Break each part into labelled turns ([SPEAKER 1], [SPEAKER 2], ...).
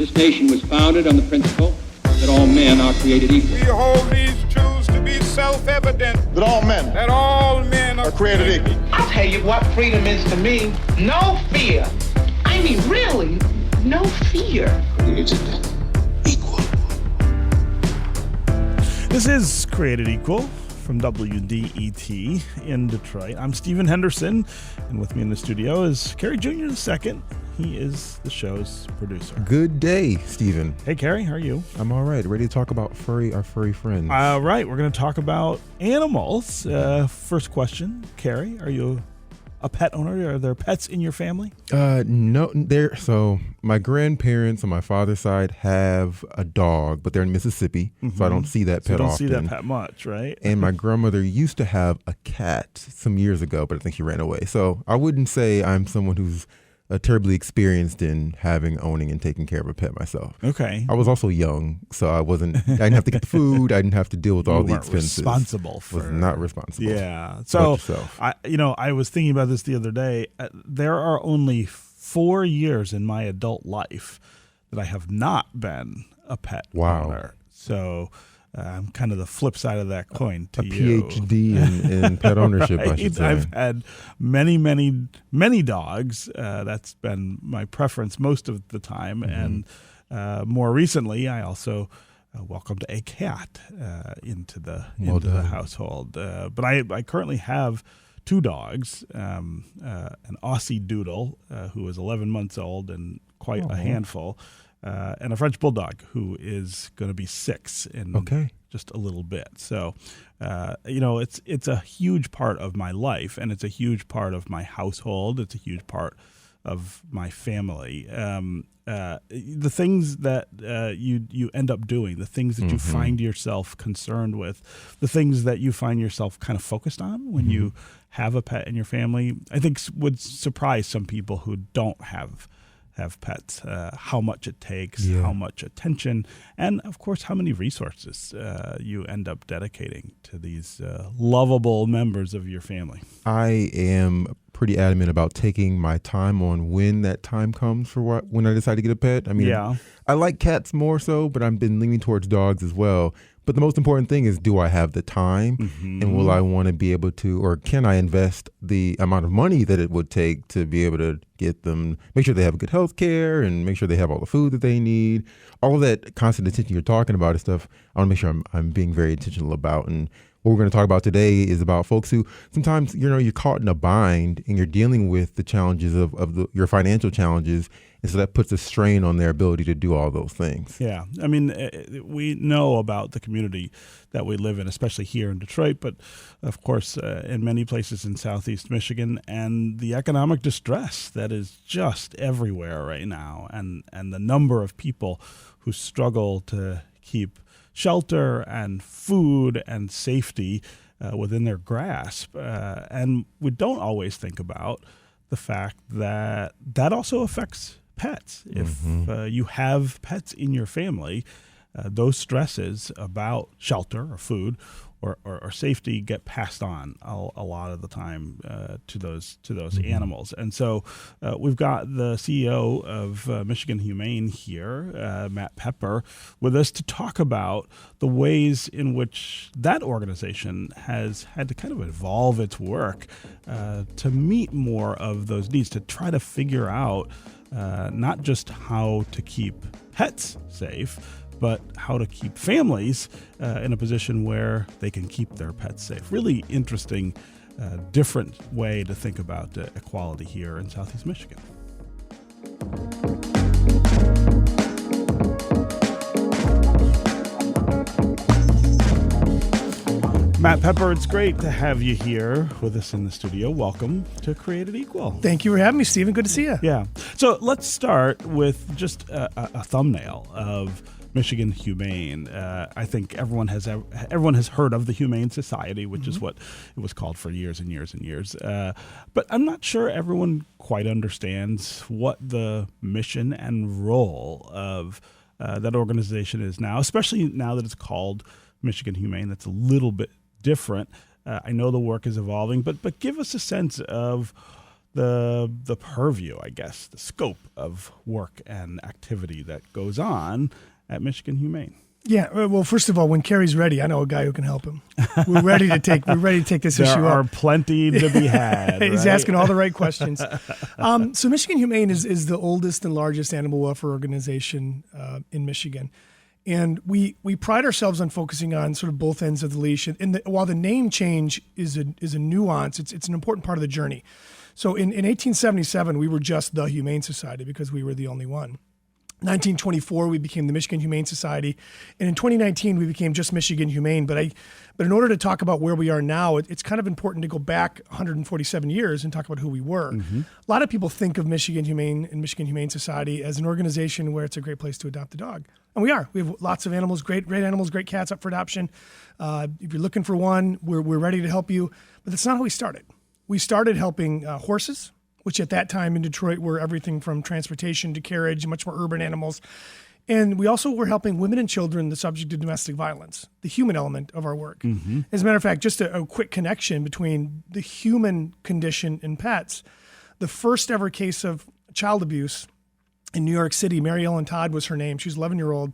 [SPEAKER 1] This nation was founded on the principle that all men are created equal.
[SPEAKER 2] We hold these truths to be self-evident.
[SPEAKER 3] That all men
[SPEAKER 2] are
[SPEAKER 3] created equal.
[SPEAKER 4] I'll tell you what freedom is to me. No fear. I mean, really, no fear.
[SPEAKER 3] Created equal.
[SPEAKER 5] This is Created Equal from WDET in Detroit. I'm Stephen Henderson, and with me in the studio is Kerry Jr. II. He is the show's producer.
[SPEAKER 6] Good day, Stephen.
[SPEAKER 5] Hey, Kerry, how are you?
[SPEAKER 6] I'm all right. Ready to talk about our furry friends.
[SPEAKER 5] Right, we're going to talk about animals. First question, Kerry, are you a pet owner? Are there pets in your family?
[SPEAKER 6] No. So my grandparents on my father's side have a dog, but they're in Mississippi, so I don't see that pet often.
[SPEAKER 5] You don't see that pet much, right?
[SPEAKER 6] And my grandmother used to have a cat some years ago, but I think she ran away. So I wouldn't say I'm someone who's terribly experienced in owning and taking care of a pet myself.
[SPEAKER 5] Okay.
[SPEAKER 6] I was also young, so I didn't have to get the food. I didn't have to deal with all the expenses. Was not responsible.
[SPEAKER 5] Yeah. So I was thinking about this the other day. There are only 4 years in my adult life that I have not been a pet owner. So I'm kind of the flip side of that coin to you.
[SPEAKER 6] PhD in pet ownership, right? I should say.
[SPEAKER 5] I've had many dogs. That's been my preference most of the time. Mm-hmm. And more recently, I also welcomed a cat into the household. But I currently have 2 dogs, an Aussie Doodle, who is 11 months old and quite a handful, and a French Bulldog who is going to be 6 in just a little bit. So, it's a huge part of my life, and it's a huge part of my household. It's a huge part of my family. The things that you end up doing, the things that you find yourself concerned with, the things that you find yourself kind of focused on when you have a pet in your family, I think would surprise some people who don't have pets, how much it takes, how much attention, and of course how many resources you end up dedicating to these lovable members of your family.
[SPEAKER 6] I am pretty adamant about taking my time on when that time comes for when I decide to get a pet. I mean, I like cats more so, but I've been leaning towards dogs as well. But the most important thing is, do I have the time, and will I want to be able to, or can I invest the amount of money that it would take to be able to get them, make sure they have good health care and make sure they have all the food that they need. All of that constant attention you're talking about is stuff I want to make sure I'm being very intentional about. And what we're going to talk about today is about folks who sometimes, you're caught in a bind and you're dealing with the challenges of your financial challenges. And so that puts a strain on their ability to do all those things.
[SPEAKER 5] Yeah. I mean, we know about the community that we live in, especially here in Detroit, but of course in many places in Southeast Michigan, and the economic distress that is just everywhere right now, and the number of people who struggle to keep shelter and food and safety within their grasp. And we don't always think about the fact that also affects pets. If you have pets in your family, those stresses about shelter or food or safety get passed on a lot of the time to those animals. And so we've got the CEO of Michigan Humane here, Matt Pepper, with us to talk about the ways in which that organization has had to kind of evolve its work to meet more of those needs, to try to figure out not just how to keep pets safe, but how to keep families in a position where they can keep their pets safe. Really interesting, different way to think about equality here in Southeast Michigan. Matt Pepper, it's great to have you here with us in the studio. Welcome to Created Equal.
[SPEAKER 7] Thank you for having me, Stephen. Good to see you.
[SPEAKER 5] Yeah. So let's start with just a thumbnail of Michigan Humane. I think everyone has heard of the Humane Society, which is what it was called for years and years and years. But I'm not sure everyone quite understands what the mission and role of that organization is now, especially now that it's called Michigan Humane. That's a little bit different. I know the work is evolving, but give us a sense of the purview, I guess, the scope of work and activity that goes on at Michigan Humane.
[SPEAKER 7] Yeah, well, first of all, when Kerry's ready, I know a guy who can help him. We're ready to take this issue up.
[SPEAKER 5] There are plenty to be had.
[SPEAKER 7] He's
[SPEAKER 5] right?
[SPEAKER 7] asking all the right questions. So Michigan Humane is the oldest and largest animal welfare organization in Michigan. And we pride ourselves on focusing on sort of both ends of the leash. And while the name change is a nuance, it's an important part of the journey. So in 1877, we were just the Humane Society because we were the only one. 1924, we became the Michigan Humane Society, and in 2019, we became just Michigan Humane. But in order to talk about where we are now, it's kind of important to go back 147 years and talk about who we were. Mm-hmm. A lot of people think of Michigan Humane and Michigan Humane Society as an organization where it's a great place to adopt a dog, and we are. We have lots of animals, great animals, great cats up for adoption. If you're looking for one, we're ready to help you. But that's not how we started. We started helping horses, which at that time in Detroit were everything from transportation to carriage, much more urban animals. And we also were helping women and children, the subject of domestic violence, the human element of our work. Mm-hmm. As a matter of fact, just a quick connection between the human condition and pets. The first ever case of child abuse in New York City, Mary Ellen Todd was her name. She was 11-year-old.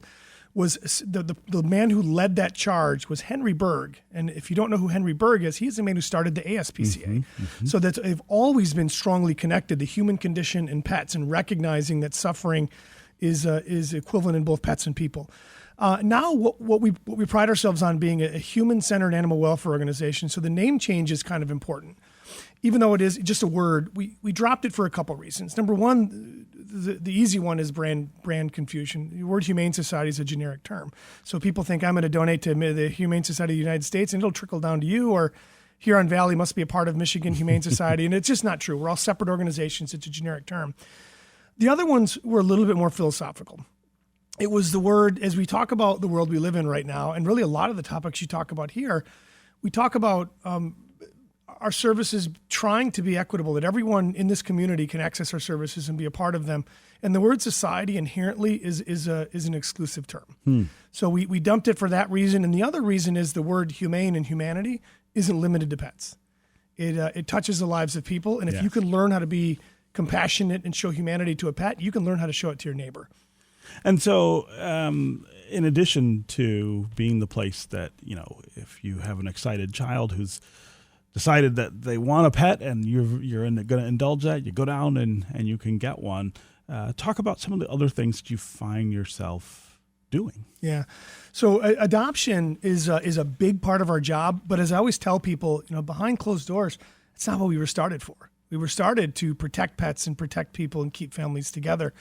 [SPEAKER 7] Was the man who led that charge was Henry Berg. And if you don't know who Henry Berg is, he's the man who started the ASPCA. Mm-hmm, mm-hmm. So that they've always been strongly connected, the human condition and pets, and recognizing that suffering is equivalent in both pets and people. Now what we pride ourselves on being a human-centered animal welfare organization. So the name change is kind of important. Even though it is just a word, we dropped it for a couple reasons. Number one, the easy one is brand confusion. The word Humane Society is a generic term. So people think I'm going to donate to the Humane Society of the United States and it'll trickle down to you, or Huron Valley must be a part of Michigan Humane Society. And it's just not true. We're all separate organizations. It's a generic term. The other ones were a little bit more philosophical. It was the word, as we talk about the world we live in right now, and really a lot of the topics you talk about here, we talk about our services trying to be equitable, that everyone in this community can access our services and be a part of them. And the word society inherently is an exclusive term. So we dumped it for that reason. And the other reason is the word humane and humanity isn't limited to pets. It touches the lives of people. And if you can learn how to be compassionate and show humanity to a pet, you can learn how to show it to your neighbor.
[SPEAKER 5] And so in addition to being the place that, if you have an excited child who's decided that they want a pet and you're going to indulge that, you go down and you can get one. Talk about some of the other things that you find yourself doing. Yeah.
[SPEAKER 7] So adoption is a big part of our job. But as I always tell people, behind closed doors, it's not what we were started for. We were started to protect pets and protect people and keep families together.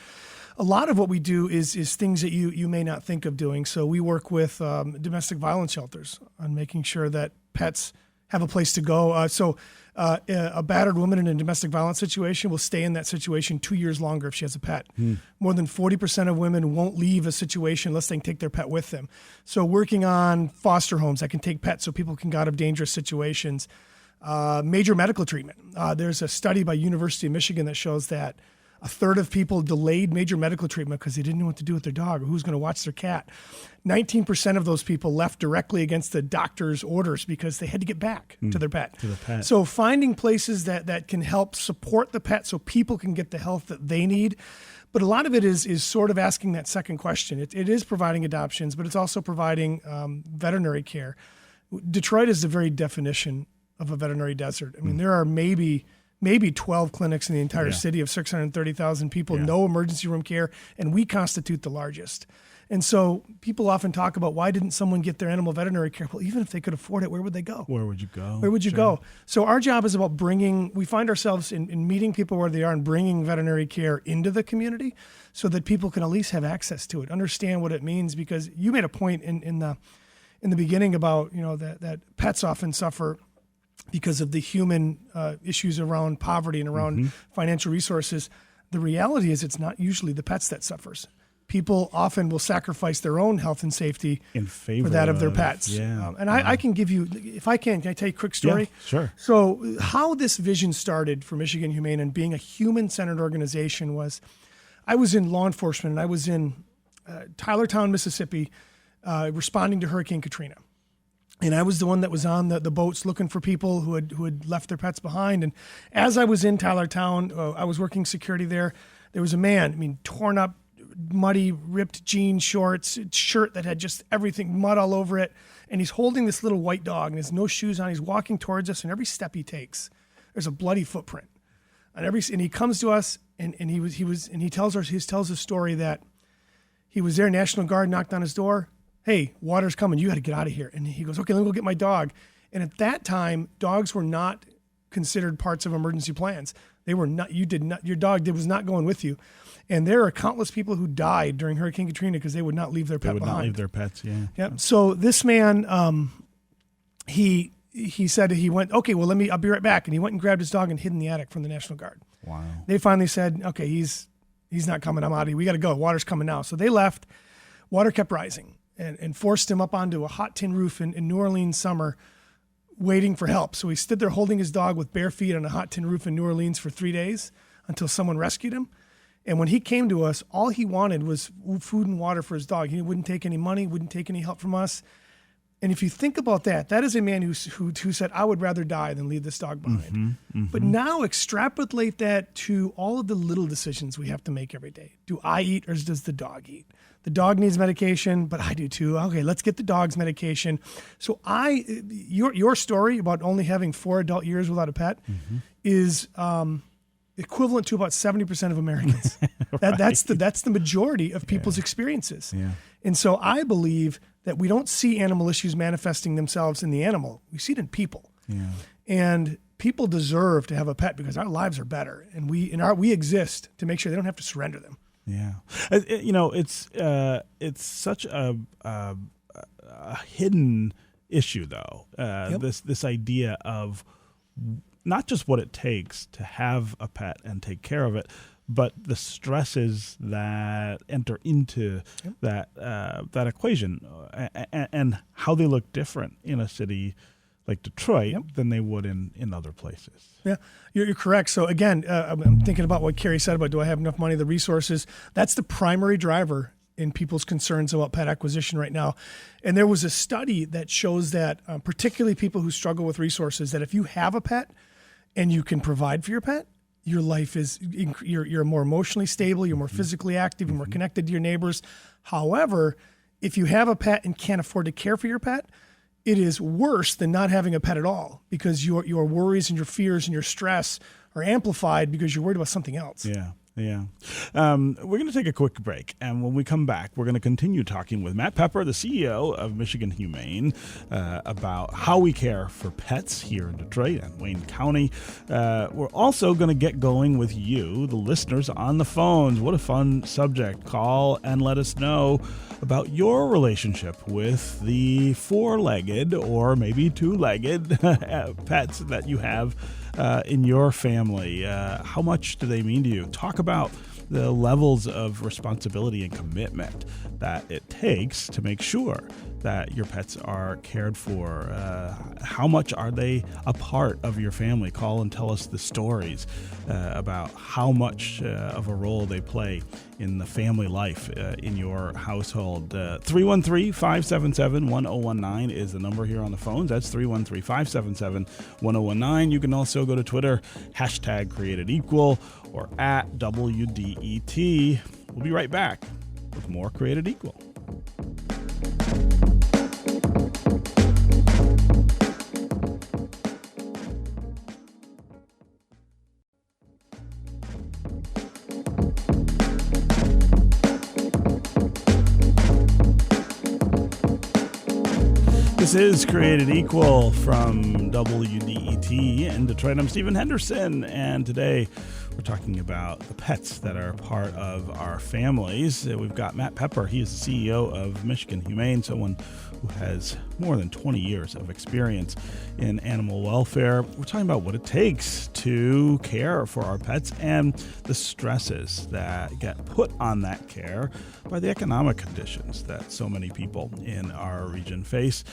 [SPEAKER 7] A lot of what we do is things that you may not think of doing. So we work with domestic violence shelters on making sure that pets have a place to go. A battered woman in a domestic violence situation will stay in that situation 2 years longer if she has a pet. More than 40% of women won't leave a situation unless they can take their pet with them. So working on foster homes that can take pets so people can get out of dangerous situations. Major medical treatment. There's a study by University of Michigan that shows that a third of people delayed major medical treatment because they didn't know what to do with their dog or who's going to watch their cat. 19% of those people left directly against the doctor's orders because they had to get back to their pet. So finding places that can help support the pet so people can get the health that they need. But a lot of it is sort of asking that second question. It is providing adoptions, but it's also providing veterinary care. Detroit is the very definition of a veterinary desert. I mean, there are maybe 12 clinics in the entire city of 630,000 people, no emergency room care, and we constitute the largest. And so people often talk about, why didn't someone get their animal veterinary care? Well, even if they could afford it, where would they go?
[SPEAKER 5] Where would you go?
[SPEAKER 7] Where would you go? So our job is about we find ourselves in meeting people where they are and bringing veterinary care into the community so that people can at least have access to it, understand what it means. Because you made a point in the beginning about, that pets often suffer because of the human issues around poverty and around financial resources. The reality is it's not usually the pets that suffers. People often will sacrifice their own health and safety
[SPEAKER 5] in favor
[SPEAKER 7] for that of their pets. I can give you, if I can I tell you a quick story?
[SPEAKER 5] Yeah, sure.
[SPEAKER 7] So how this vision started for Michigan Humane and being a human-centered organization was, I was in law enforcement and I was in Tylertown, Mississippi, responding to Hurricane Katrina. And I was the one that was on the boats looking for people who had left their pets behind. And as I was in Tylertown, I was working security there. There was a man, torn up, muddy, ripped jean shorts, shirt that had just everything, mud all over it. And he's holding this little white dog and has no shoes on. He's walking towards us, and every step he takes, there's a bloody footprint. And he comes to us, and he tells a story that he was there. National Guard knocked on his door. Hey, water's coming. You got to get out of here. And he goes, okay, let me go get my dog. And at that time, dogs were not considered parts of emergency plans. They were not. Your dog was not going with you. And there are countless people who died during Hurricane Katrina because they would not leave their pet behind. They would not
[SPEAKER 5] leave their pets. Yeah.
[SPEAKER 7] Yep. So this man, he said he went, okay, well I'll be right back. And he went and grabbed his dog and hid in the attic from the National Guard.
[SPEAKER 5] Wow.
[SPEAKER 7] They finally said, okay, he's not coming. I'm out of here. We got to go. Water's coming now. So they left. Water kept rising and forced him up onto a hot tin roof in New Orleans summer, waiting for help. So he stood there holding his dog with bare feet on a hot tin roof in New Orleans for 3 days until someone rescued him. And when he came to us, all he wanted was food and water for his dog. He wouldn't take any money, wouldn't take any help from us. And if you think about that, that is a man who said, I would rather die than leave this dog behind.
[SPEAKER 5] Mm-hmm, mm-hmm.
[SPEAKER 7] But now extrapolate that to all of the little decisions we have to make every day. Do I eat or does the dog eat? The dog needs medication, but I do too. Okay, let's get the dog's medication. So your story about only having 4 adult years without a pet is equivalent to about 70% of Americans.
[SPEAKER 5] Right.
[SPEAKER 7] That's the majority of people's experiences.
[SPEAKER 5] Yeah.
[SPEAKER 7] And so I believe that we don't see animal issues manifesting themselves in the animal. We see it in people. Yeah. And people deserve to have a pet because our lives are better, and we exist to make sure they don't have to surrender them.
[SPEAKER 5] Yeah, it's such a hidden issue, though. This idea of not just what it takes to have a pet and take care of it, but the stresses that enter into that equation, and how they look different in a city like Detroit than they would in other places.
[SPEAKER 7] Yeah, you're correct. So again, I'm thinking about what Carrie said about do I have enough money, the resources. That's the primary driver in people's concerns about pet acquisition right now. And there was a study that shows that particularly people who struggle with resources, that if you have a pet and you can provide for your pet, your life is, you're more emotionally stable, you're more physically active, you're more connected to your neighbors. However, if you have a pet and can't afford to care for your pet, it is worse than not having a pet at all, because your worries and your fears and your stress are amplified because you're worried about something else.
[SPEAKER 5] Yeah. We're going to take a quick break, and when we come back, we're going to continue talking with Matt Pepper, the CEO of Michigan Humane, about how we care for pets here in Detroit and Wayne County. We're also going to get going with you, the listeners, on the phones. What a fun subject. Call and let us know about your relationship with the 4-legged or maybe 2-legged pets that you have in your family. How much do they mean to you? Talk about the levels of responsibility and commitment that it takes to make sure that your pets are cared for. How much are they a part of your family? Call and tell us the stories about how much of a role they play in the family life in your household. 313-577-1019 is the number here on the phones. That's 313-577-1019. You can also go to Twitter, #CreatedEqual, or @WDET. We'll be right back with more Created Equal. This is Created Equal from WDET in Detroit. I'm Stephen Henderson, and today we're talking about the pets that are part of our families. We've got Matt Pepper. He is the CEO of Michigan Humane, someone who has more than 20 years of experience in animal welfare. We're talking about what it takes to care for our pets and the stresses that get put on that care by the economic conditions that so many people in our region face.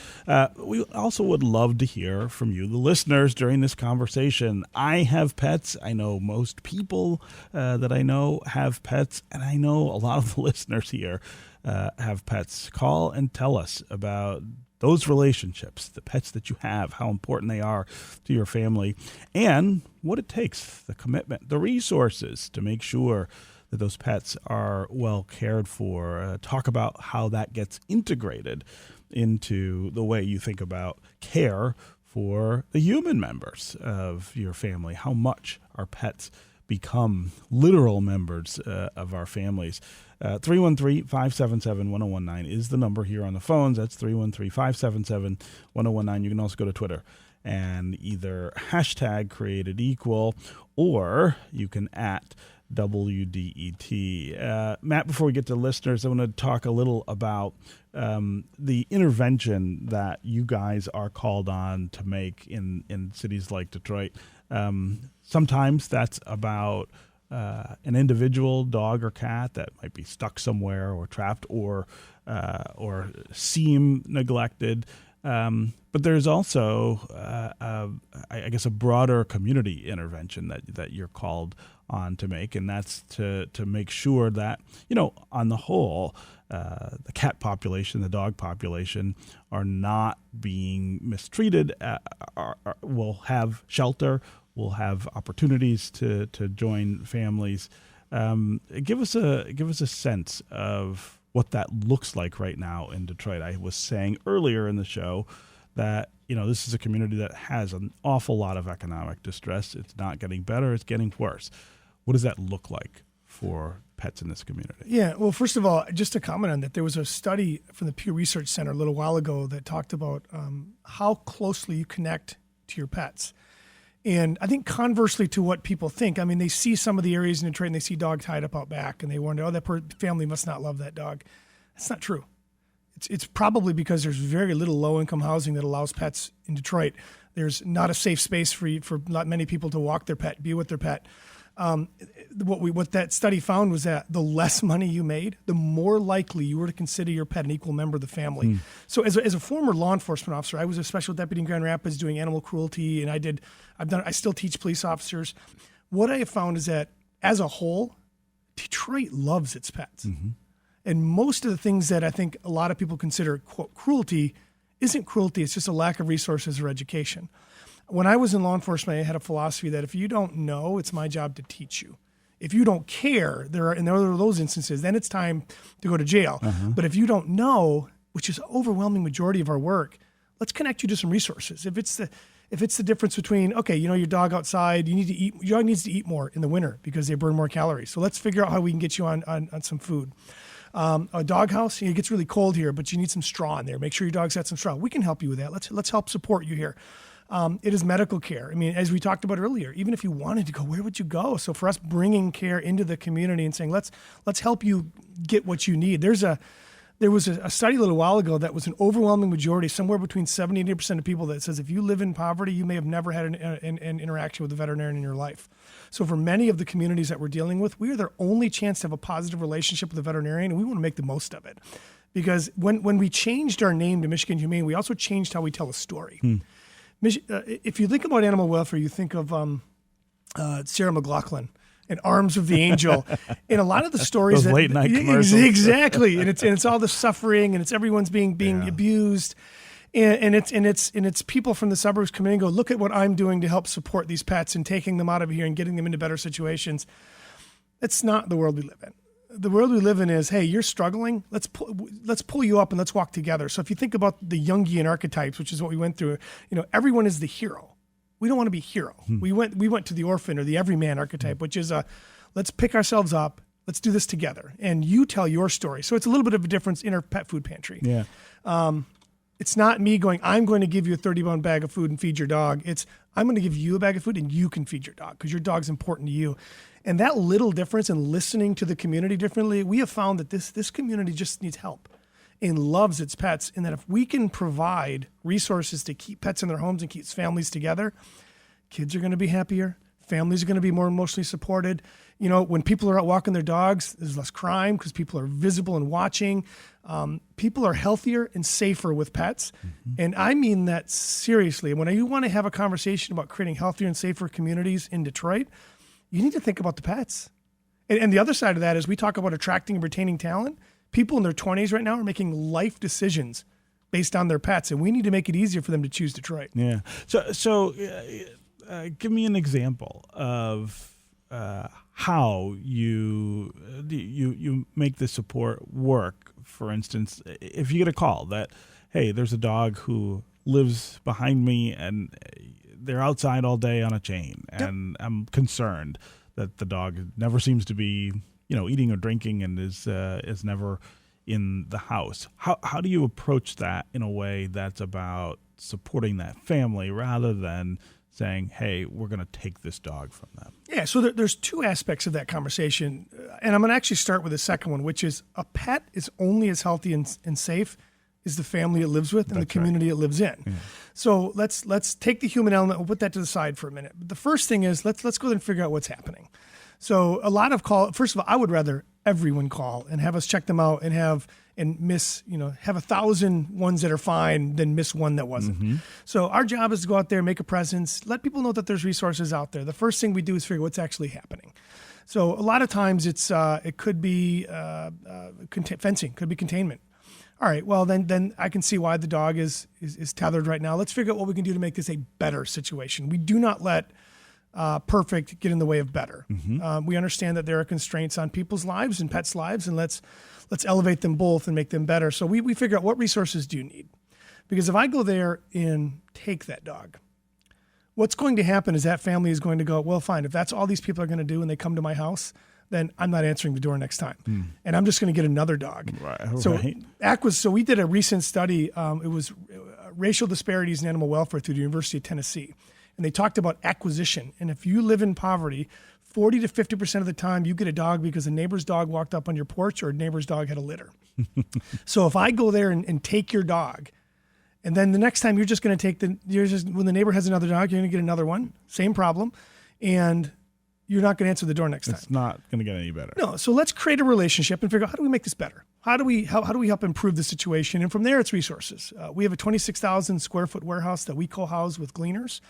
[SPEAKER 5] We also would love to hear from you, the listeners, during this conversation. I have pets. I know most people that I know have pets, and I know a lot of the listeners here have pets. Call and tell us about those relationships, the pets that you have, how important they are to your family, and what it takes, the commitment, the resources to make sure that those pets are well cared for. Talk about how that gets integrated into the way you think about care for the human members of your family, how much our pets become literal members of our families. 313-577-1019 is the number here on the phones. That's 313-577-1019. You can also go to Twitter and either hashtag created equal, or you can at WDET. Matt, before we get to listeners, I want to talk a little about the intervention that you guys are called on to make in cities like Detroit. Sometimes that's about an individual dog or cat that might be stuck somewhere or trapped or seem neglected. But there's also, I guess, a broader community intervention that you're called on to make, and that's to make sure that, on the whole, the cat population, the dog population are not being mistreated, will have shelter, will have opportunities to join families. Give us a sense of what that looks like right now in Detroit. I was saying earlier in the show that this is a community that has an awful lot of economic distress. It's not getting better, it's getting worse. What does that look like for pets in this community? Yeah,
[SPEAKER 7] well, first of all, just to comment on that, there was a study from the Pew Research Center a little while ago that talked about how closely you connect to your pets. And I think conversely to what people think, I mean, they see some of the areas in Detroit and they see dog tied up out back and they wonder, that family must not love that dog. That's not true. It's probably because there's very little low-income housing that allows pets in Detroit. There's not a safe space for not many people to walk their pet, be with their pet. What that study found was that the less money you made, the more likely you were to consider your pet an equal member of the family. So as a former law enforcement officer, I was a special deputy in Grand Rapids doing animal cruelty, and I still teach police officers. What I have found is that as a whole, Detroit loves its pets. Mm-hmm. And most of the things that I think a lot of people consider, quote, cruelty isn't cruelty. It's just a lack of resources or education. When I was in law enforcement, I had a philosophy that if you don't know, it's my job to teach you. If you don't care, there are those instances, then it's time to go to jail. Uh-huh. But if you don't know, which is an overwhelming majority of our work, let's connect you to some resources. If it's the difference between, okay, your dog outside, your dog needs to eat more in the winter because they burn more calories. So let's figure out how we can get you on some food. A dog house, it gets really cold here, but you need some straw in there. Make sure your dog's got some straw. We can help you with that. Let's help support you here. It is medical care. I mean, as we talked about earlier, even if you wanted to go, where would you go? So for us, bringing care into the community and saying, let's help you get what you need. There was a study a little while ago that was an overwhelming majority, somewhere between 70 and 80% of people, that says if you live in poverty, you may have never had an interaction with a veterinarian in your life. So for many of the communities that we're dealing with, we are their only chance to have a positive relationship with a veterinarian, and we want to make the most of it. Because when we changed our name to Michigan Humane, we also changed how we tell a story. If you think about animal welfare, you think of Sarah McLachlan and Arms of the Angel, and a lot of the stories
[SPEAKER 5] those late night commercials.
[SPEAKER 7] Exactly, and it's all the suffering, and it's everyone's being abused, and it's people from the suburbs coming in and go, look at what I'm doing to help support these pets and taking them out of here and getting them into better situations. That's not the world we live in. The world we live in is, hey, you're struggling. Let's pull you up and let's walk together. So if you think about the Jungian archetypes, which is what we went through, everyone is the hero. We don't want to be hero. We went to the orphan or the everyman archetype, which is let's pick ourselves up. Let's do this together. And you tell your story. So it's a little bit of a difference in our pet food pantry. Yeah. It's not me going, I'm going to give you a 30-pound bag of food and feed your dog. It's, I'm going to give you a bag of food and you can feed your dog because your dog's important to you. And that little difference in listening to the community differently, we have found that this community just needs help and loves its pets. And that if we can provide resources to keep pets in their homes and keep families together, kids are going to be happier. Families are going to be more emotionally supported. When people are out walking their dogs, there's less crime because people are visible and watching. People are healthier and safer with pets. Mm-hmm. And I mean that seriously. When you want to have a conversation about creating healthier and safer communities in Detroit, you need to think about the pets. And the other side of that is we talk about attracting and retaining talent. People in their 20s right now are making life decisions based on their pets, and we need to make it easier for them to choose Detroit.
[SPEAKER 5] Yeah. So give me an example of how you make the support work. For instance, if you get a call that, hey, there's a dog who lives behind me and they're outside all day on a chain, and I'm concerned that the dog never seems to be, eating or drinking and is never in the house. How do you approach that in a way that's about supporting that family rather than saying, hey, we're going to take this dog from them?
[SPEAKER 7] Yeah, so there's two aspects of that conversation, and I'm going to actually start with the second one, which is a pet is only as healthy and safe as the family it lives with and the community it lives in. Yeah. So let's take the human element. We'll put that to the side for a minute. But the first thing is let's go ahead and figure out what's happening. So a lot of first of all, I would rather everyone call and have us check them out and have 1,000 ones that are fine than miss one that wasn't. Mm-hmm. So our job is to go out there, make a presence, let people know that there's resources out there. The first thing we do is figure what's actually happening. So a lot of times it could be fencing, could be containment. All right, well then I can see why the dog is tethered right now. Let's figure out what we can do to make this a better situation. We do not let perfect get in the way of better. Mm-hmm. We understand that there are constraints on people's lives and pets' lives, and let's elevate them both and make them better. So we figure out what resources do you need. Because if I go there and take that dog, what's going to happen is that family is going to go, well, fine, if that's all these people are going to do and they come to my house, then I'm not answering the door next time. And I'm just going to get another dog. Right. So we did a recent study. It was racial disparities in animal welfare through the University of Tennessee. And they talked about acquisition. And if you live in poverty, 40 to 50% of the time you get a dog because a neighbor's dog walked up on your porch or a neighbor's dog had a litter. So if I go there and take your dog, and then the next time you're just going to take when the neighbor has another dog, you're going to get another one, same problem, and you're not going to answer the door next time.
[SPEAKER 5] It's not going to get any better.
[SPEAKER 7] No, so let's create a relationship and figure out how do we make this better? How do we help improve the situation? And from there, it's resources. We have a 26,000 square foot warehouse that we co-house with gleaners.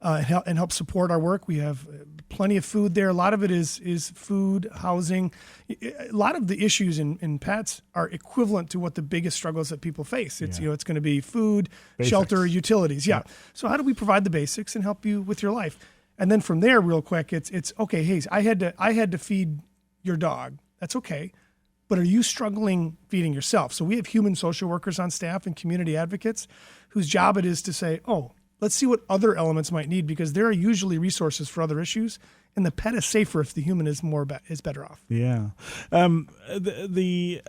[SPEAKER 7] And help support our work. We have plenty of food there. A lot of it is food, housing. A lot of the issues in pets are equivalent to what the biggest struggles that people face. It's it's going to be food, basics. Shelter, utilities. Yeah. So how do we provide the basics and help you with your life? And then from there, real quick, it's okay. Hey, I had to feed your dog. That's okay. But are you struggling feeding yourself? So we have human social workers on staff and community advocates whose job it is to say, let's see what other elements might need, because there are usually resources for other issues, and the pet is safer if the human is better off.
[SPEAKER 5] Yeah, the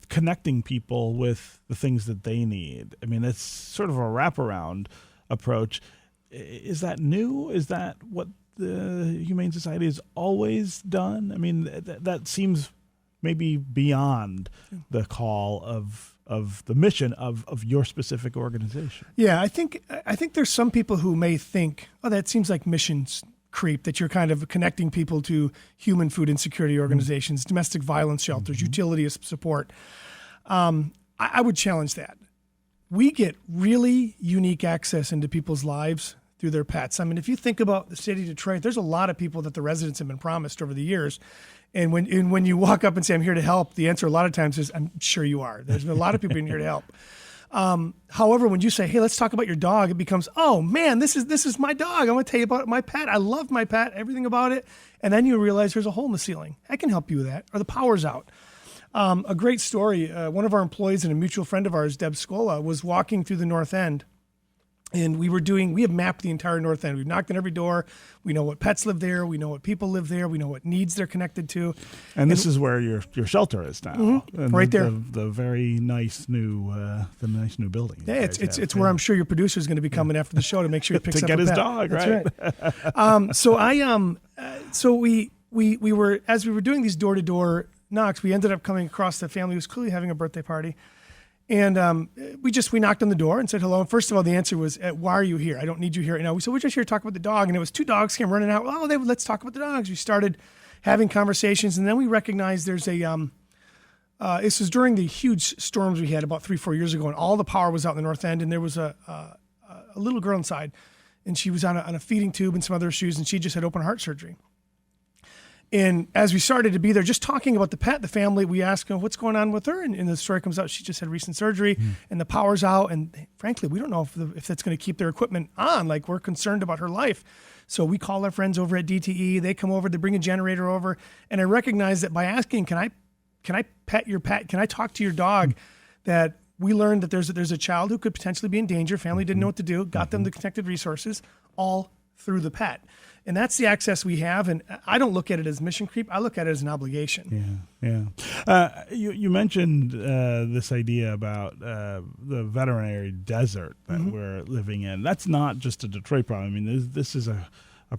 [SPEAKER 5] connecting people with the things that they need. I mean, it's sort of a wraparound approach. Is that new? Is that what the Humane Society has always done? I mean, that seems maybe beyond the call of the mission of your specific organization.
[SPEAKER 7] Yeah, I think there's some people who may think, that seems like missions creep, that you're kind of connecting people to human food insecurity organizations, domestic violence shelters, utility support. I would challenge that. We get really unique access into people's lives through their pets. I mean, if you think about the city of Detroit, there's a lot of people that the residents have been promised over the years. And when you walk up and say, I'm here to help, the answer a lot of times is, I'm sure you are. There's been a lot of people in here to help. However, when you say, hey, let's talk about your dog, it becomes, oh man, this is my dog. I want to tell you about my pet. I love my pet, everything about it. And then you realize there's a hole in the ceiling. I can help you with that. Or the power's out. A great story. One of our employees and a mutual friend of ours, Deb Scola, was walking through the North End. And we have mapped the entire North End. We've knocked on every door. We know what pets live there. We know what people live there. We know what needs they're connected to.
[SPEAKER 5] And this is where your shelter is now.
[SPEAKER 7] Mm-hmm, right there.
[SPEAKER 5] The very nice new building.
[SPEAKER 7] Yeah, it's where I'm sure your producer is going to be coming after the show to make sure he picks up
[SPEAKER 5] to get his
[SPEAKER 7] pet.
[SPEAKER 5] dog, right?
[SPEAKER 7] That's right. So we were, as we were doing these door-to-door knocks, we ended up coming across the family who was clearly having a birthday party. And we knocked on the door and said hello. And first of all, the answer was, why are you here? I don't need you here. We said, we're just here to talk about the dog. And it was two dogs came running out. Let's talk about the dogs. We started having conversations. And then we recognized there's this was during the huge storms we had about 3-4 years ago. And all the power was out in the North End. And there was a little girl inside. And she was on a feeding tube and some other issues. And she just had open heart surgery. And as we started to be there, just talking about the pet, the family, we asked, what's going on with her? And the story comes out, she just had recent surgery and the power's out. And frankly, we don't know if that's going to keep their equipment on. Like, we're concerned about her life. So we call our friends over at DTE. They come over, they bring a generator over. And I recognize that by asking, can I pet your pet? Can I talk to your dog? That we learned that there's a child who could potentially be in danger. Family didn't know what to do, got them the connected resources, all through the pet. And that's the access we have. And I don't look at it as mission creep. I look at it as an obligation.
[SPEAKER 5] Yeah. You mentioned this idea about the veterinary desert that we're living in. That's not just a Detroit problem. I mean, this is a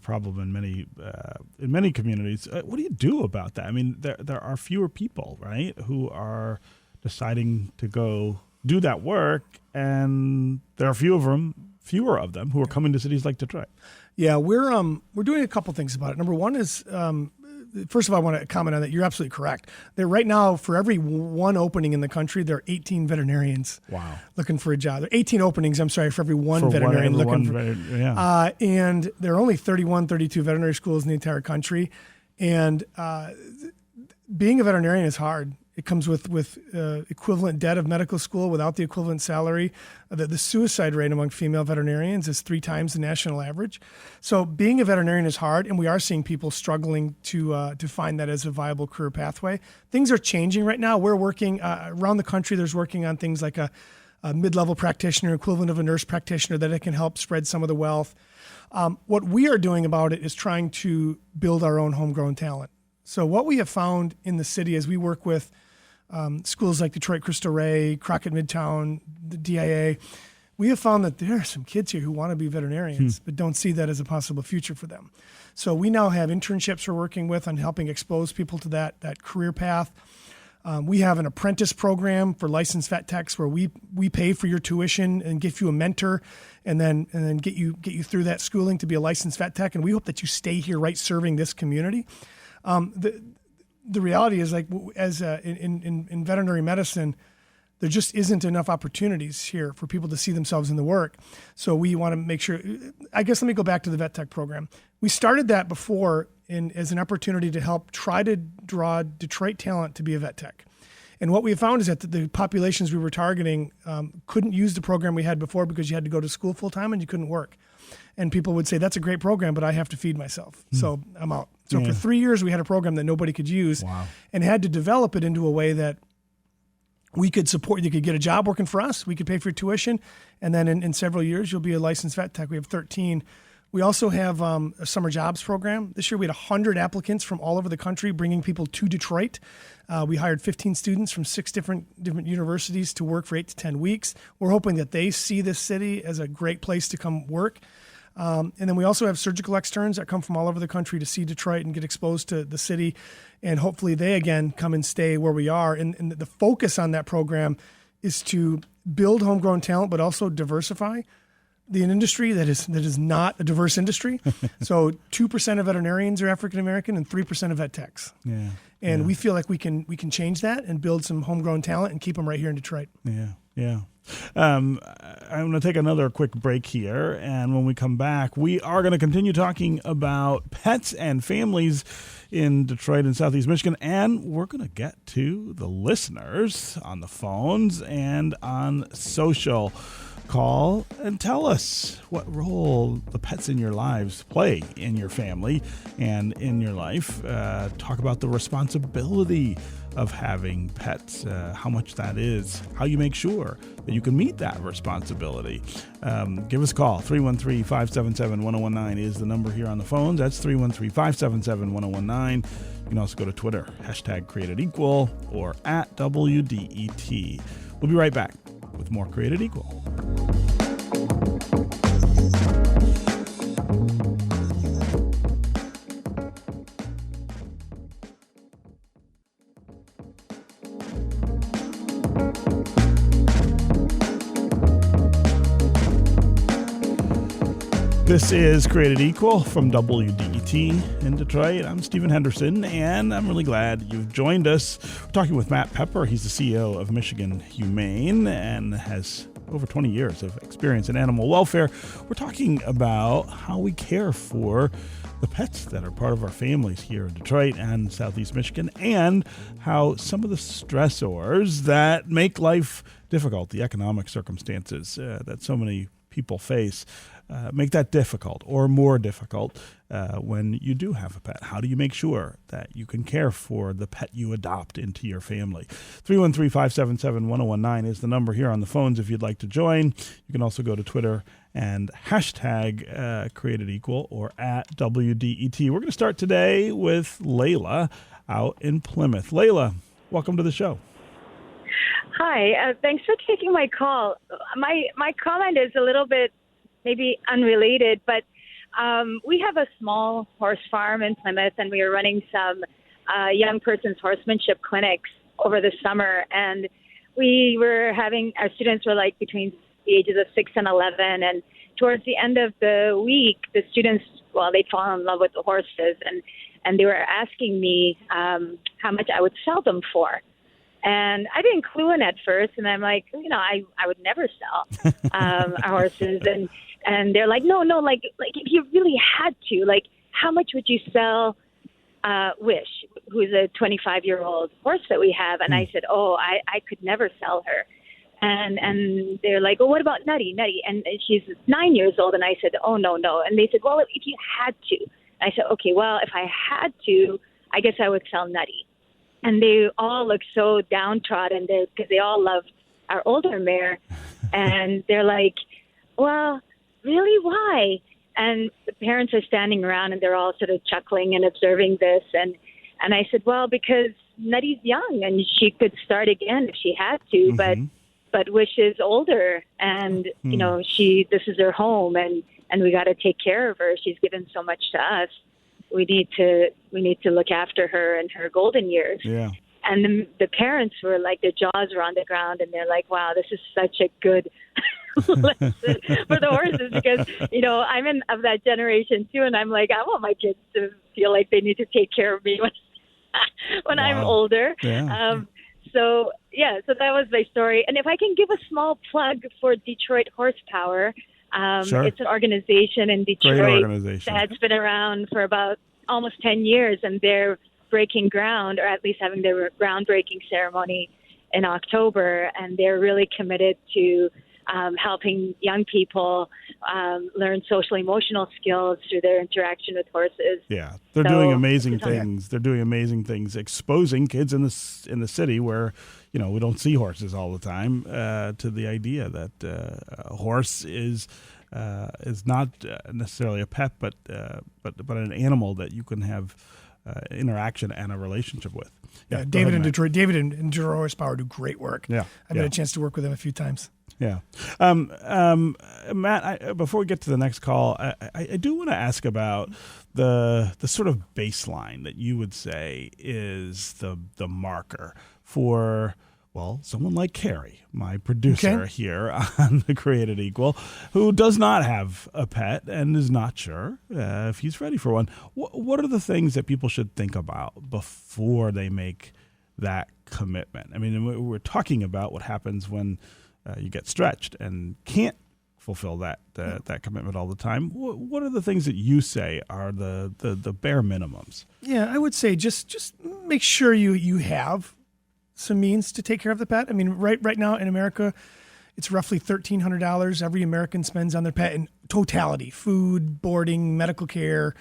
[SPEAKER 5] problem in many communities. What do you do about that? I mean, there are fewer people, right, who are deciding to go do that work, and there are fewer of them who are coming to cities like Detroit.
[SPEAKER 7] Yeah, we're doing a couple things about it. Number one is, first of all, I want to comment on that. You're absolutely correct. There right now, for every one opening in the country, there are 18 veterinarians looking for a job. There are 18 openings, for every one veterinarian looking for a job. And there are only 32 veterinary schools in the entire country. And being a veterinarian is hard. It comes with equivalent debt of medical school without the equivalent salary. The suicide rate among female veterinarians is 3 times the national average. So being a veterinarian is hard, and we are seeing people struggling to find that as a viable career pathway. Things are changing right now. We're working around the country. There's working on things like a mid-level practitioner, equivalent of a nurse practitioner, that it can help spread some of the wealth. What we are doing about it is trying to build our own homegrown talent. So what we have found in the city as we work with schools like Detroit Cristo Rey, Crockett Midtown, the DIA, we have found that there are some kids here who want to be veterinarians but don't see that as a possible future for them. So we now have internships we're working with on helping expose people to that career path. We have an apprentice program for licensed vet techs where we pay for your tuition and give you a mentor and then get you through that schooling to be a licensed vet tech. And we hope that you stay here, right, serving this community. The reality is, like, as in veterinary medicine, there just isn't enough opportunities here for people to see themselves in the work. So we want to make sure, I guess, let me go back to the vet tech program. We started that before as an opportunity to help try to draw Detroit talent to be a vet tech. And what we found is that the populations we were targeting couldn't use the program we had before because you had to go to school full time and you couldn't work. And people would say, that's a great program, but I have to feed myself. So I'm out. So for 3 years, we had a program that nobody could use and had to develop it into a way that we could support. You could get a job working for us. We could pay for your tuition. And then in several years, you'll be a licensed vet tech. We have 13. We also have a summer jobs program. This year, we had 100 applicants from all over the country bringing people to Detroit. We hired 15 students from 6 different universities to work for 8 to 10 weeks. We're hoping that they see this city as a great place to come work. And then we also have surgical externs that come from all over the country to see Detroit and get exposed to the city. And hopefully they, again, come and stay where we are. And the focus on that program is to build homegrown talent, but also diversify the industry that is not a diverse industry. So 2% of veterinarians are African-American and 3% of vet techs. And we feel like we can change that and build some homegrown talent and keep them right here in Detroit. I'm going to take another quick break here, and when we come back, we are going to continue talking about pets and families in Detroit and Southeast Michigan, and we're going to get to the listeners on the phones and on social. Call and tell us what role the pets in your lives play in your family and in your life. Talk about the responsibility of having pets, how much that is, how you make sure that you can meet that responsibility. Give us a call. 313-577-1019 is the number here on the phone. That's 313-577-1019. You can also go to Twitter, #CreatedEqual or @WDET. We'll be right back with more Created Equal.
[SPEAKER 5] This is Created Equal from WDET in Detroit. I'm Stephen Henderson, and I'm really glad you've joined us. We're talking with Matt Pepper. He's the CEO of Michigan Humane and has over 20 years of experience in animal welfare. We're talking about how we care for the pets that are part of our families here in Detroit and Southeast Michigan, and how some of the stressors that make life difficult, the economic circumstances that so many people face, make that difficult or more difficult when you do have a pet. How do you make sure that you can care for the pet you adopt into your family? 313-577-1019 is the number here on the phones if you'd like to join. You can also go to Twitter and hashtag Created Equal or at WDET. We're going to start today with Layla out in Plymouth. Layla, welcome to the show.
[SPEAKER 8] Hi, thanks for taking my call. My comment is a little bit maybe unrelated, but we have a small horse farm in Plymouth, and we are running some young person's horsemanship clinics over the summer. And we were having, our students were like between the ages of 6 and 11. And towards the end of the week, the students, well, they'd fallen in love with the horses, and they were asking me how much I would sell them for. And I didn't clue in at first, and I'm like, I would never sell our horses. And they're like, no, like if you really had to, like, how much would you sell Wish, who's a 25-year-old horse that we have? And I said, I could never sell her. And they're like, well, what about Nutty? And she's 9 years old. And I said, oh, no. And they said, well, if you had to. And I said, okay, well, if I had to, I guess I would sell Nutty. And they all look so downtrodden because they all love our older mare. And they're like, well, really, why? And the parents are standing around, and they're all sort of chuckling and observing this. And I said, well, because Nutty's young, and she could start again if she had to. Mm-hmm. But Wish is older, and, this is her home, and we got to take care of her. She's given so much to us. We need to look after her in her golden years. Yeah. And the parents were like, their jaws were on the ground, and they're like, wow, this is such a good lesson for the horses, because, I'm of that generation too. And I'm like, I want my kids to feel like they need to take care of me when I'm older. Yeah. So that was my story. And if I can give a small plug for Detroit Horsepower, sure. It's an organization in Detroit that's been around for about almost 10 years, and they're breaking ground, or at least having their groundbreaking ceremony in October, and they're really committed to helping young people learn social-emotional skills through their interaction with horses. Yeah,
[SPEAKER 5] they're doing amazing things. They're doing amazing things, exposing kids in the city where we don't see horses all the time to the idea that a horse is not necessarily a pet, but an animal that you can have interaction and a relationship with.
[SPEAKER 7] Yeah, David in Detroit Horsepower do great work. Yeah, I've had a chance to work with them a few times.
[SPEAKER 5] Yeah. Matt, before we get to the next call, I do want to ask about the sort of baseline that you would say is the marker for, well, someone like Carrie, my producer here on the Created Equal, who does not have a pet and is not sure if he's ready for one. What are the things that people should think about before they make that commitment? I mean, we're talking about what happens when you get stretched and can't fulfill that commitment all the time. What are the things that you say are the bare minimums?
[SPEAKER 7] Yeah, I would say just make sure you have some means to take care of the pet. I mean, right now in America, it's roughly $1,300 every American spends on their pet in totality: food, boarding, medical care,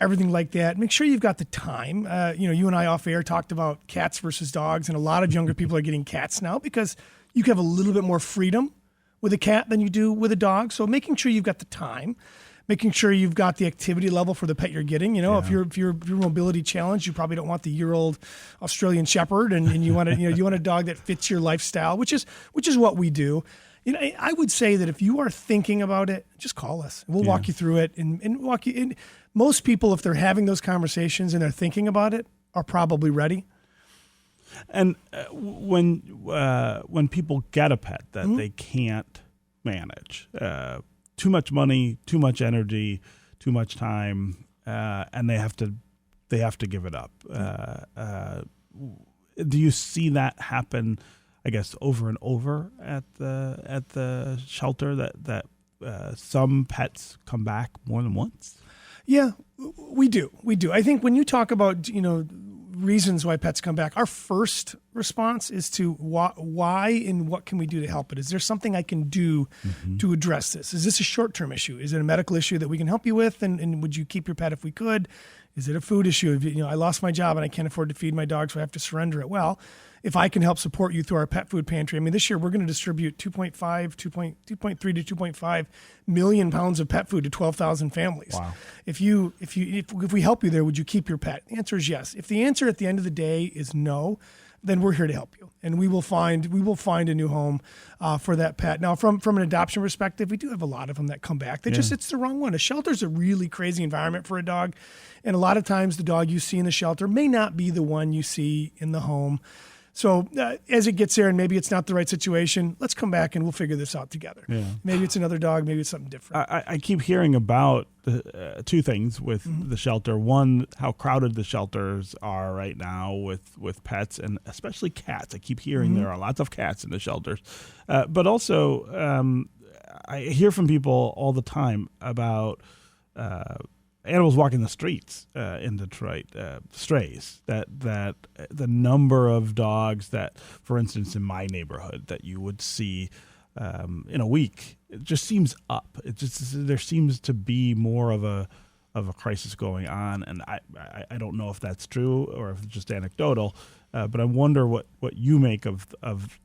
[SPEAKER 7] everything like that. Make sure you've got the time. You and I off air talked about cats versus dogs, and a lot of younger people are getting cats now because you can have a little bit more freedom with a cat than you do with a dog. So making sure you've got the time, making sure you've got the activity level for the pet you're getting. If you're mobility challenged, you probably don't want the year-old Australian Shepherd, and you want you want a dog that fits your lifestyle, which is what we do. I would say that if you are thinking about it, just call us. We'll walk you through it and walk you in. Most people, if they're having those conversations and they're thinking about it, are probably ready.
[SPEAKER 5] And when people get a pet that they can't manage, too much money, too much energy, too much time, and they have to give it up. Do you see that happen, I guess, over and over at the shelter, that some pets come back more than once?
[SPEAKER 7] Yeah, we do. I think when you talk about, reasons why pets come back, our first response is to why and what can we do to help it? Is there something I can do to address this? Is this a short-term issue? Is it a medical issue that we can help you with? And would you keep your pet if we could? Is it a food issue? I lost my job and I can't afford to feed my dog, so I have to surrender it. Well, if I can help support you through our pet food pantry, this year we're going to distribute 2.3 to 2.5 million pounds of pet food to 12,000 families. Wow. If we help you there, would you keep your pet? The answer is yes. If the answer at the end of the day is no, then we're here to help you, and we will find a new home for that pet. Now, from an adoption perspective, we do have a lot of them that come back. It's the wrong one. A shelter's a really crazy environment for a dog, and a lot of times the dog you see in the shelter may not be the one you see in the home. So as it gets there and maybe it's not the right situation, let's come back and we'll figure this out together. Yeah. Maybe it's another dog, maybe it's something different.
[SPEAKER 5] I keep hearing about two things with the shelter. One, how crowded the shelters are right now with pets, and especially cats. I keep hearing there are lots of cats in the shelters. But also, I hear from people all the time about animals walking the streets in Detroit, strays, that the number of dogs that, for instance, in my neighborhood, that you would see in a week, it just seems up. There seems to be more of a crisis going on, and I don't know if that's true or if it's just anecdotal, but I wonder what you make of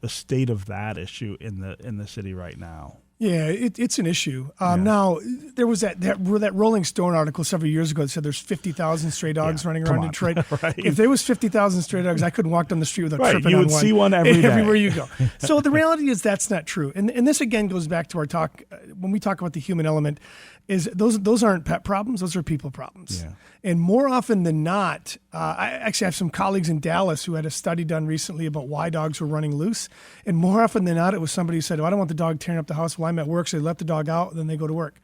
[SPEAKER 5] the state of that issue in the city right now.
[SPEAKER 7] Yeah, it's an issue. Now, there was that Rolling Stone article several years ago that said there's 50,000 stray dogs running around Detroit.
[SPEAKER 5] Right.
[SPEAKER 7] If there was 50,000 stray dogs, I couldn't walk down the street without tripping on one.
[SPEAKER 5] You would see one every day.
[SPEAKER 7] Everywhere you go. So the reality is that's not true. And this, again, goes back to our talk, when we talk about the human element, is those aren't pet problems, those are people problems. Yeah. And more often than not, I actually have some colleagues in Dallas who had a study done recently about why dogs were running loose. And more often than not, it was somebody who said, I don't want the dog tearing up the house while I'm at work, so they let the dog out, and then they go to work.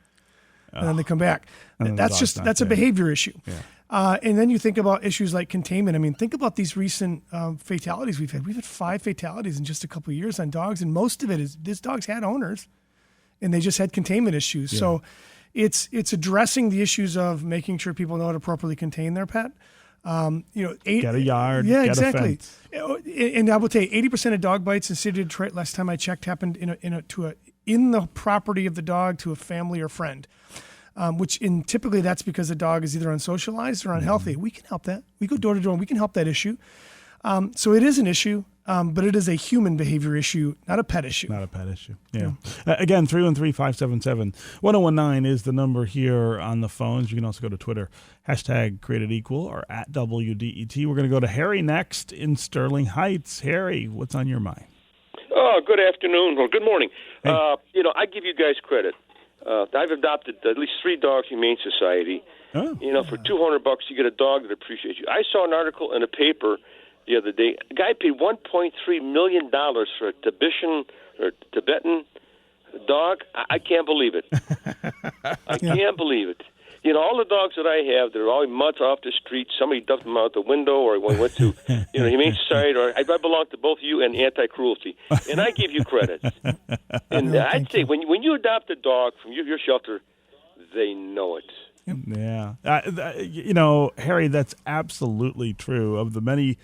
[SPEAKER 7] And then they come back. That's a behavior issue. Yeah. And then you think about issues like containment. Think about these recent fatalities we've had. We've had 5 fatalities in just a couple of years on dogs, and most of it is these dogs had owners, and they just had containment issues. Yeah. So it's addressing the issues of making sure people know how to properly contain their pet.
[SPEAKER 5] Get a yard.
[SPEAKER 7] Yeah,
[SPEAKER 5] get
[SPEAKER 7] exactly.
[SPEAKER 5] A fence.
[SPEAKER 7] And I will tell you, 80% of dog bites in the city of Detroit, last time I checked, happened in the property of the dog to a family or friend. Typically that's because the dog is either unsocialized or unhealthy. We can help that. We go door to door and we can help that issue. So it is an issue, but it is a human behavior issue, not a pet issue.
[SPEAKER 5] Not a pet issue. Yeah. Again, 313-577-1019 is the number here on the phones. You can also go to Twitter, #CreatedEqual or @WDET. We're going to go to Harry next in Sterling Heights. Harry, what's on your mind?
[SPEAKER 9] Oh, good afternoon. Well, good morning.
[SPEAKER 5] Hey.
[SPEAKER 9] I give you guys credit. I've adopted at least 3 dogs, Humane Society.
[SPEAKER 5] Oh.
[SPEAKER 9] For $200 you get a dog that appreciates you. I saw an article in a paper the other day. A guy paid $1.3 million for a Tibetan dog. I can't believe it. I can't believe it. All the dogs that I have, they're all mutts off the street. Somebody dumped them out the window, or went to, Humane Society, or I belong to both you and Anti-Cruelty. And I give you credit. And I'd say when you adopt a dog from your shelter, they know it.
[SPEAKER 5] Yeah. Harry, that's absolutely true. Of the many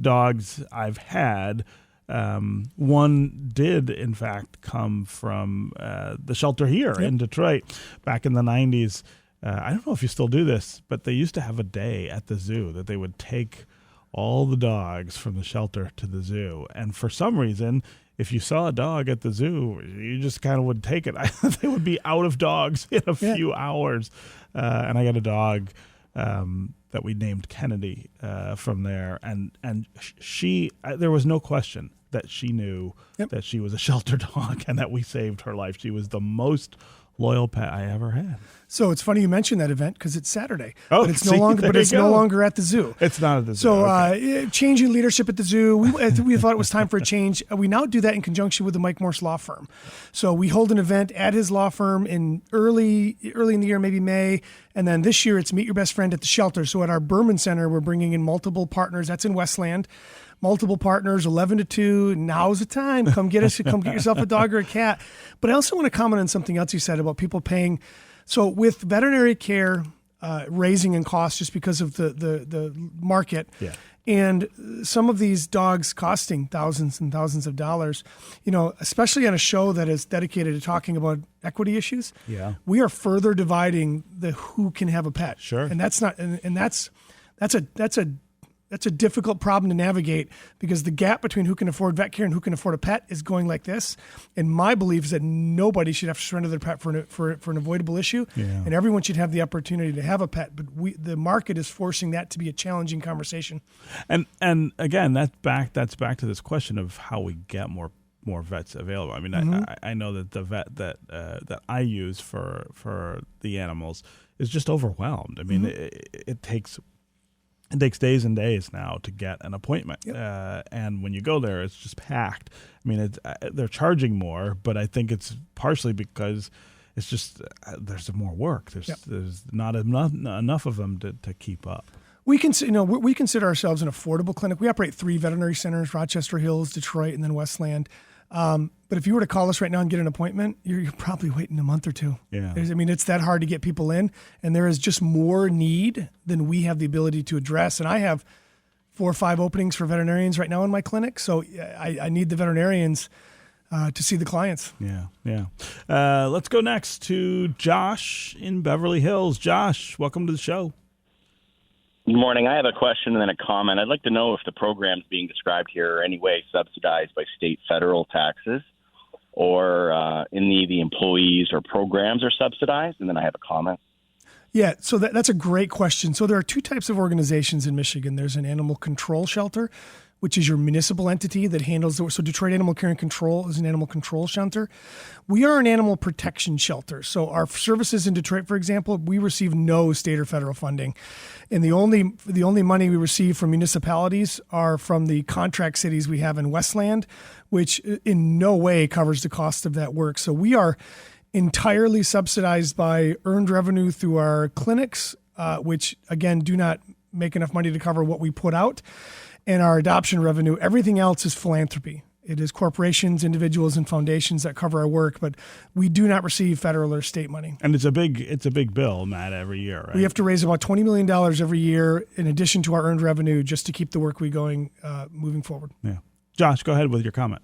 [SPEAKER 5] dogs I've had, one did, in fact, come from the shelter here in Detroit back in the 90s. I don't know if you still do this, but they used to have a day at the zoo that they would take all the dogs from the shelter to the zoo. And for some reason, if you saw a dog at the zoo, you just kind of would take it. They would be out of dogs in a few hours. And I got a dog that we named Kennedy from there. And she, there was no question that she knew that she was a shelter dog and that we saved her life. She was the most loyal pet I ever had.
[SPEAKER 7] So it's funny you mentioned that event because it's Saturday,
[SPEAKER 5] Oh,
[SPEAKER 7] but it's no longer. But it's no longer at the zoo.
[SPEAKER 5] It's not at the zoo.
[SPEAKER 7] So
[SPEAKER 5] okay.
[SPEAKER 7] Changing leadership at the zoo, we thought it was time for a change. We now do that in conjunction with the Mike Morse Law Firm. So we hold an event at his law firm in early in the year, maybe May, and then this year it's Meet Your Best Friend at the shelter. So at our Berman Center, we're bringing in multiple partners. That's in Westland. Multiple partners, 11 to 2. Now's the time. Come get yourself a dog or a cat. But I also want to comment on something else you said about people paying. So with veterinary care raising in cost just because of the market, and some of these dogs costing thousands and thousands of dollars, especially on a show that is dedicated to talking about equity issues, we are further dividing the who can have a pet.
[SPEAKER 5] Sure.
[SPEAKER 7] And that's not, and that's a difficult problem to navigate because the gap between who can afford vet care and who can afford a pet is going like this. And my belief is that nobody should have to surrender their pet for an avoidable issue, and everyone should have the opportunity to have a pet. But the market is forcing that to be a challenging conversation.
[SPEAKER 5] And again, that's back to this question of how we get more vets available. I mean, I know that the vet that I use for the animals is just overwhelmed. I mean, it takes days and days now to get an appointment. And when you go there, it's just packed. I mean, they're charging more, but I think it's partially because it's just there's more work. There's not enough of them to keep up.
[SPEAKER 7] We consider ourselves an affordable clinic. We operate 3 veterinary centers: Rochester Hills, Detroit, and then Westland. But if you were to call us right now and get an appointment, you're probably waiting a month or 2.
[SPEAKER 5] Yeah.
[SPEAKER 7] It's that hard to get people in, and there is just more need than we have the ability to address. And I have 4 or 5 openings for veterinarians right now in my clinic, so I need the veterinarians to see the clients.
[SPEAKER 5] Yeah. Let's go next to Josh in Beverly Hills. Josh, welcome to the show.
[SPEAKER 10] Good morning. I have a question and then a comment. I'd like to know if the programs being described here are any way subsidized by state, federal taxes, or any of the employees or programs are subsidized. And then I have a comment.
[SPEAKER 7] Yeah, so that's a great question. So there are 2 types of organizations in Michigan. There's an animal control shelter, which is your municipal entity that handles so Detroit Animal Care and Control is an animal control shelter. We are an animal protection shelter. So our services in Detroit, for example, we receive no state or federal funding. And the only money we receive from municipalities are from the contract cities we have in Westland, which in no way covers the cost of that work. So we are entirely subsidized by earned revenue through our clinics, which again do not make enough money to cover what we put out. And our adoption revenue, everything else is philanthropy. It is corporations, individuals, and foundations that cover our work, but we do not receive federal or state money.
[SPEAKER 5] And it's a big bill, Matt, every year, right?
[SPEAKER 7] We have to raise about $20 million every year in addition to our earned revenue just to keep the work we going moving forward.
[SPEAKER 5] Yeah. Josh, go ahead with your comment.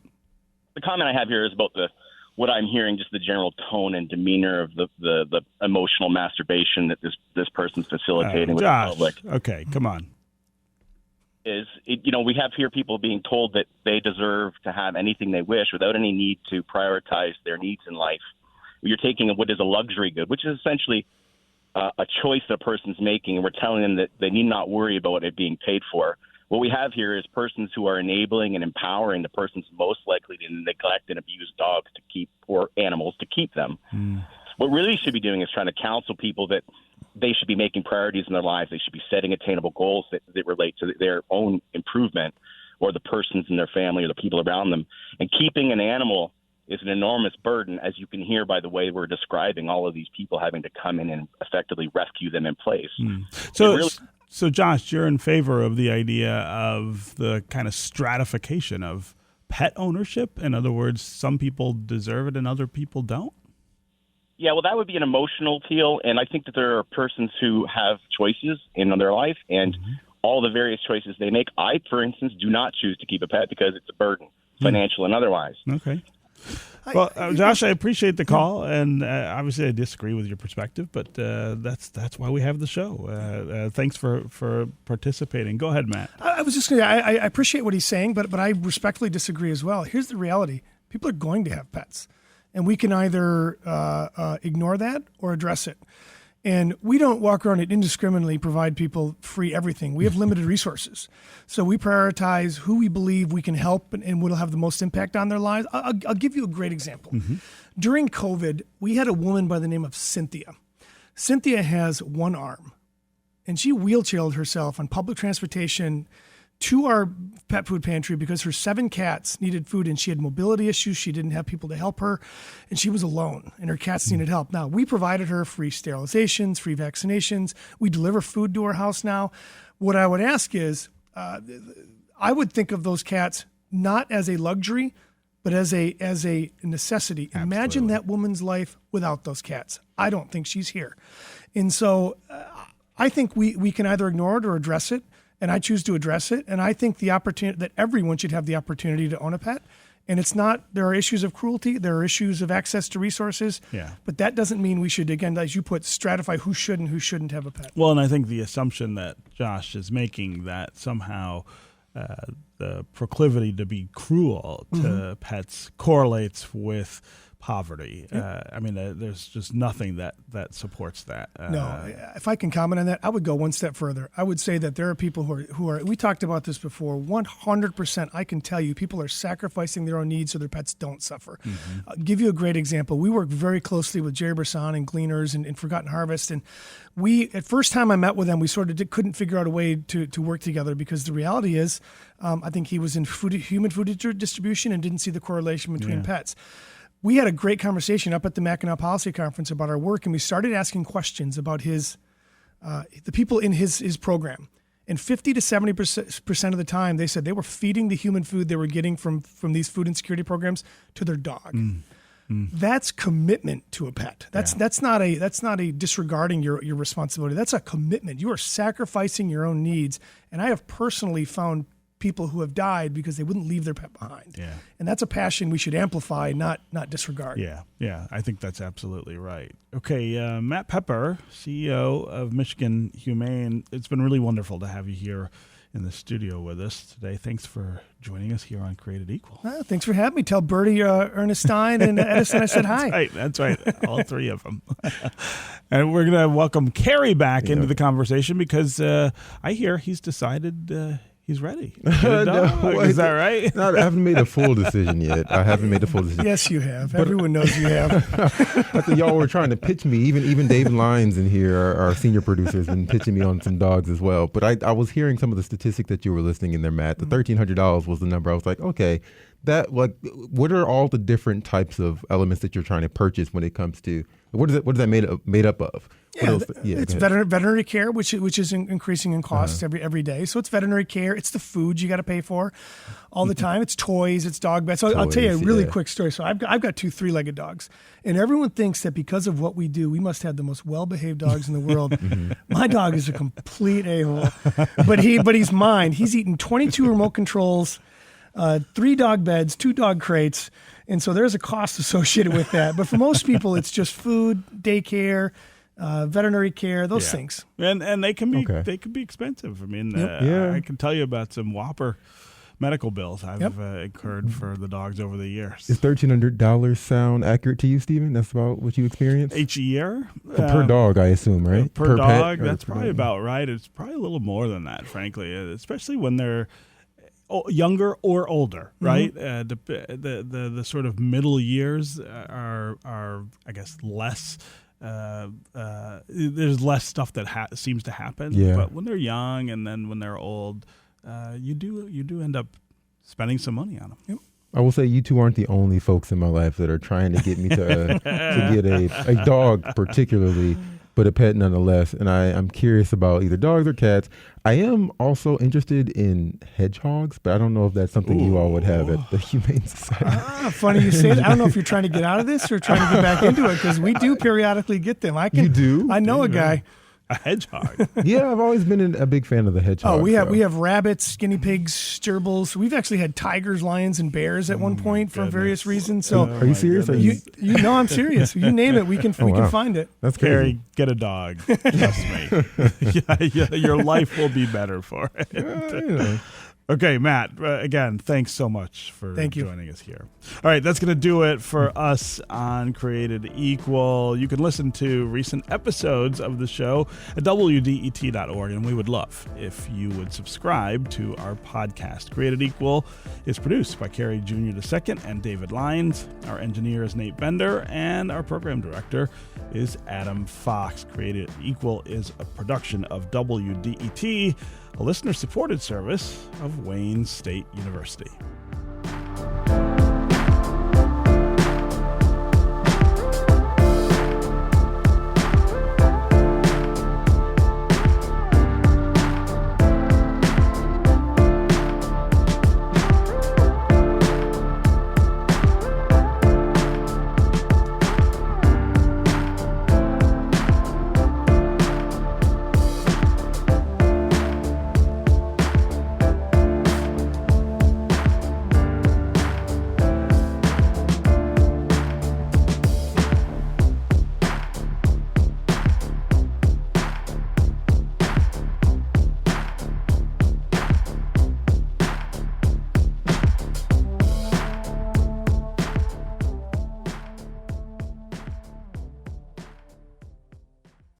[SPEAKER 10] The comment I have here is about what I'm hearing, just the general tone and demeanor of the emotional masturbation that this person's facilitating with
[SPEAKER 5] Josh,
[SPEAKER 10] the public.
[SPEAKER 5] Okay, come on.
[SPEAKER 10] We have here people being told that they deserve to have anything they wish without any need to prioritize their needs in life. You're taking what is a luxury good, which is essentially a choice that a person's making, and we're telling them that they need not worry about it being paid for. What we have here is persons who are enabling and empowering the persons most likely to neglect and abuse dogs to keep, or animals to keep them. What really should be doing is trying to counsel people that they should be making priorities in their lives. They should be setting attainable goals that relate to their own improvement or the persons in their family or the people around them. And keeping an animal is an enormous burden, as you can hear by the way we're describing all of these people having to come in and effectively rescue them in place.
[SPEAKER 5] So, Josh, you're in favor of the idea of the kind of stratification of pet ownership? In other words, some people deserve it and other people don't?
[SPEAKER 10] Yeah, well, that would be an emotional appeal, and I think that there are persons who have choices in their life, and all the various choices they make. I, for instance, do not choose to keep a pet because it's a burden, financial and otherwise.
[SPEAKER 5] Okay. Well, Josh, I appreciate the call, and obviously I disagree with your perspective, but that's why we have the show. Thanks for participating. Go ahead, Matt.
[SPEAKER 7] I was just going to I appreciate what he's saying, but I respectfully disagree as well. Here's the reality. People are going to have pets, and we can either ignore that or address it. And we don't walk around and indiscriminately provide people free everything. We have limited resources. So we prioritize who we believe we can help and will have the most impact on their lives. I'll give you a great example. During COVID, we had a woman by the name of Cynthia. Cynthia has one arm, and she wheelchaired herself on public transportation to our pet food pantry because her 7 cats needed food and she had mobility issues. She didn't have people to help her, and she was alone, and her cats needed help. Now, we provided her free sterilizations, free vaccinations. We deliver food to her house now. What I would ask is, I would think of those cats not as a luxury, but as a necessity. Absolutely. Imagine that woman's life without those cats. I don't think she's here. And so I think we can either ignore it or address it. And I choose to address it. And I think the opportunity that everyone should have the opportunity to own a pet. And it's not, there are issues of cruelty, there are issues of access to resources. Yeah. But that doesn't mean we should, again, as you put, stratify who should and who shouldn't have a pet.
[SPEAKER 5] Well, and I think the assumption that Josh is making that somehow the proclivity to be cruel to pets correlates with poverty. I mean, there's just nothing that supports that.
[SPEAKER 7] No, if I can comment on that, I would go one step further. I would say that there are people who are we talked about this before, 100%, I can tell you, people are sacrificing their own needs so their pets don't suffer. I'll give you a great example. We work very closely with Jerry Brisson and Gleaners and Forgotten Harvest, and at first time I met with them, we sort of couldn't figure out a way to work together because the reality is, I think he was in human food distribution and didn't see the correlation between pets. We had a great conversation up at the Mackinac Policy Conference about our work, and we started asking questions about the people in his program. And 50 to 70% of the time, they said they were feeding the human food they were getting from these food insecurity programs to their dog. That's commitment to a pet. That's not a disregarding your responsibility. That's a commitment. You are sacrificing your own needs. And I have personally found people who have died because they wouldn't leave their pet behind. Yeah. And that's a passion we should amplify, not disregard.
[SPEAKER 5] Yeah, I think that's absolutely right. Okay, Matt Pepper, CEO of Michigan Humane, it's been really wonderful to have you here in the studio with us today. Thanks for joining us here on Created Equal.
[SPEAKER 7] Thanks for having me. Tell Bertie, Ernestine, and Edison I said hi.
[SPEAKER 5] That's right. All 3 of them. And we're going to welcome Carrie back into the conversation because I hear he's decided he's ready. Is that right?
[SPEAKER 6] No, I haven't made a full decision yet.
[SPEAKER 7] Yes, you have. Everyone knows you have.
[SPEAKER 6] I think y'all were trying to pitch me. Even David Lyons in here, our senior producer, has been pitching me on some dogs as well. But I was hearing some of the statistics that you were listing in there, Matt. The $1,300 was the number. I was like, okay, what are all the different types of elements that you're trying to purchase when it comes to what is that made up of?
[SPEAKER 7] It's veterinary care, which is increasing in costs every day. So it's veterinary care. It's the food you got to pay for all the time. It's toys. It's dog beds. So I'll tell you a really quick story. So I've got 2 3-legged dogs, and everyone thinks that because of what we do, we must have the most well-behaved dogs in the world. My dog is a complete a-hole, but he's mine. He's eaten 22 remote controls, 3 dog beds, 2 dog crates. And so there's a cost associated with that. But for most people, it's just food, daycare, veterinary care, those things.
[SPEAKER 5] And they can be expensive. I mean, I can tell you about some whopper medical bills I've incurred for the dogs over the years.
[SPEAKER 6] Does $1,300 sound accurate to you, Stephen? That's about what you experience?
[SPEAKER 5] Each year?
[SPEAKER 6] Per dog, I assume, right?
[SPEAKER 5] Per dog, that's probably about right. It's probably a little more than that, frankly, especially when they're younger or older, right? The sort of middle years are I guess less. There's less stuff that seems to happen. Yeah. But when they're young and then when they're old, you do end up spending some money on them. Yep.
[SPEAKER 6] I will say you two aren't the only folks in my life that are trying to get me to get a dog particularly, but a pet nonetheless. And I'm curious about either dogs or cats. I am also interested in hedgehogs, but I don't know if that's something you all would have at the Humane Society.
[SPEAKER 7] Funny you say that. I don't know if you're trying to get out of this or trying to get back into it, because we do periodically get them.
[SPEAKER 6] You do?
[SPEAKER 7] I know a guy.
[SPEAKER 5] A hedgehog.
[SPEAKER 6] Yeah, I've always been a big fan of the hedgehog.
[SPEAKER 7] Oh, we have rabbits, guinea pigs, gerbils. We've actually had tigers, lions, and bears at one point for various reasons. So,
[SPEAKER 6] are you serious?
[SPEAKER 7] You know I'm serious. You name it, we can find it.
[SPEAKER 5] That's crazy. Carrie, get a dog. Trust me. Your life will be better for it. Okay, Matt, again, thanks so much for joining us here. All right, that's going to do it for us on Created Equal. You can listen to recent episodes of the show at WDET.org, and we would love if you would subscribe to our podcast. Created Equal is produced by Carrie Jr. II and David Lyons. Our engineer is Nate Bender, and our program director is Adam Fox. Created Equal is a production of WDET, a listener-supported service of Wayne State University.